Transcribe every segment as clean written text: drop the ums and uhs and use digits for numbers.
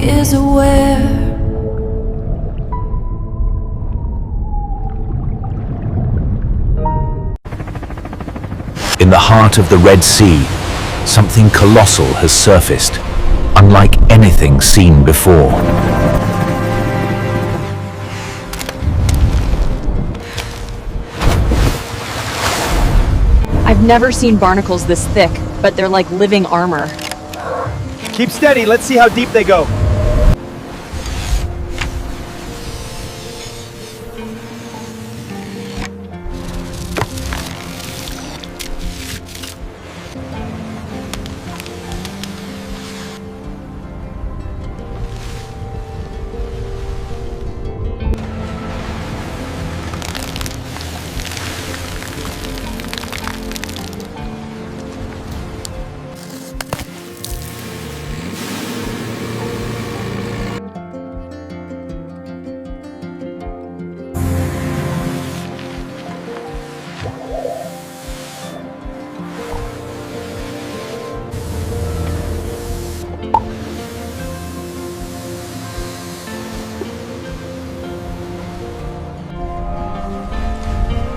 is aware. In the heart of the Red Sea, something colossal has surfaced, unlike anything seen before. I've never seen barnacles this thick, but they're like living armor. Keep steady, let's see how deep they go.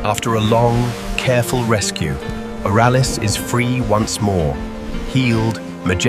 After a long, careful rescue, Oralis is free once more, healed, majestic.